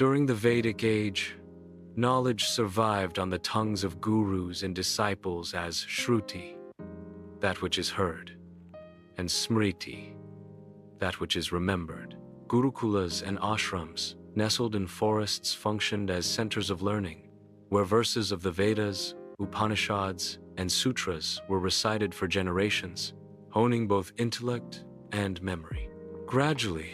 During the Vedic age, knowledge survived on the tongues of gurus and disciples as Shruti, that which is heard, and Smriti, that which is remembered. Gurukulas and ashrams, nestled in forests, functioned as centers of learning, where verses of the Vedas, Upanishads, and Sutras were recited for generations, honing both intellect and memory. Gradually,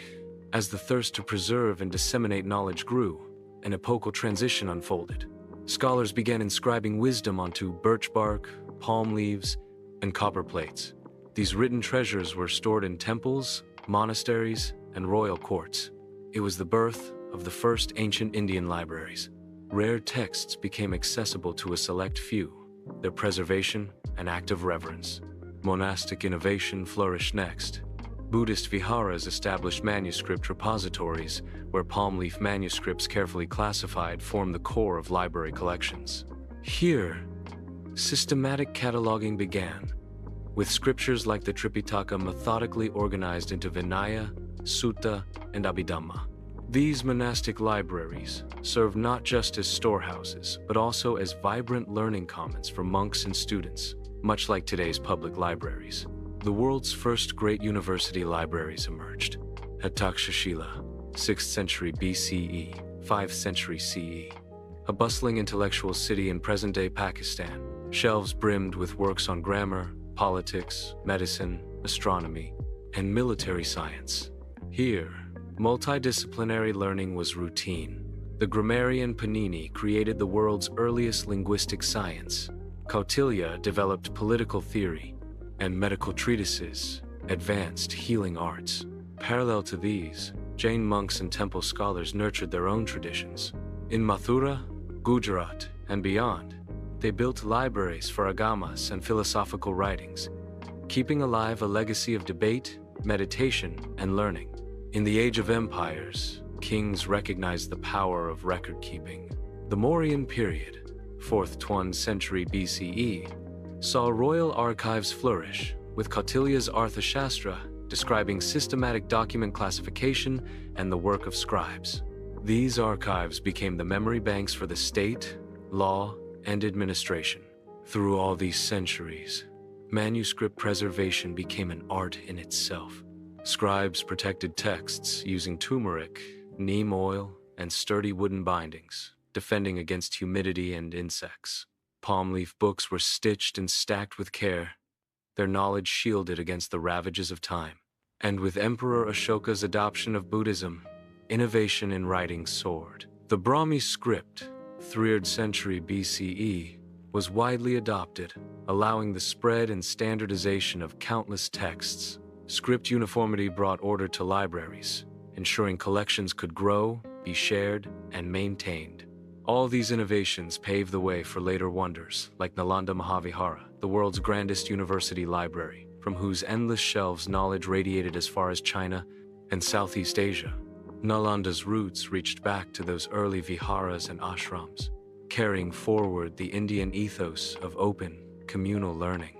as the thirst to preserve and disseminate knowledge grew, an epochal transition unfolded. Scholars began inscribing wisdom onto birch bark, palm leaves, and copper plates. These written treasures were stored in temples, monasteries, and royal courts. It was the birth of the first ancient Indian libraries. Rare texts became accessible to a select few, their preservation an act of reverence. Monastic innovation flourished next. Buddhist viharas established manuscript repositories, where palm leaf manuscripts carefully classified formed the core of library collections. Here, systematic cataloging began, with scriptures like the Tripitaka methodically organized into Vinaya, Sutta, and Abhidhamma. These monastic libraries served not just as storehouses, but also as vibrant learning commons for monks and students, much like today's public libraries. The world's first great university libraries emerged. At Takshashila, 6th century BCE, 5th century CE, a bustling intellectual city in present-day Pakistan, shelves brimmed with works on grammar, politics, medicine, astronomy, and military science. Here, multidisciplinary learning was routine. The grammarian Panini created the world's earliest linguistic science. Kautilya developed political theory, and medical treatises advanced healing arts. Parallel to these, Jain monks and temple scholars nurtured their own traditions. In Mathura, Gujarat, and beyond, they built libraries for agamas and philosophical writings, keeping alive a legacy of debate, meditation, and learning. In the Age of Empires, kings recognized the power of record-keeping. The Mauryan period, 4th century BCE, saw royal archives flourish, with Kautilya's Arthashastra describing systematic document classification and the work of scribes. These archives became the memory banks for the state, law, and administration. Through all these centuries, manuscript preservation became an art in itself. Scribes protected texts using turmeric, neem oil, and sturdy wooden bindings, defending against humidity and insects. Palm leaf books were stitched and stacked with care, their knowledge shielded against the ravages of time. And with Emperor Ashoka's adoption of Buddhism, innovation in writing soared. The Brahmi script, 3rd century BCE, was widely adopted, allowing the spread and standardization of countless texts. Script uniformity brought order to libraries, ensuring collections could grow, be shared, and maintained. All these innovations paved the way for later wonders, like Nalanda Mahavihara, the world's grandest university library, from whose endless shelves knowledge radiated as far as China and Southeast Asia. Nalanda's roots reached back to those early viharas and ashrams, carrying forward the Indian ethos of open, communal learning.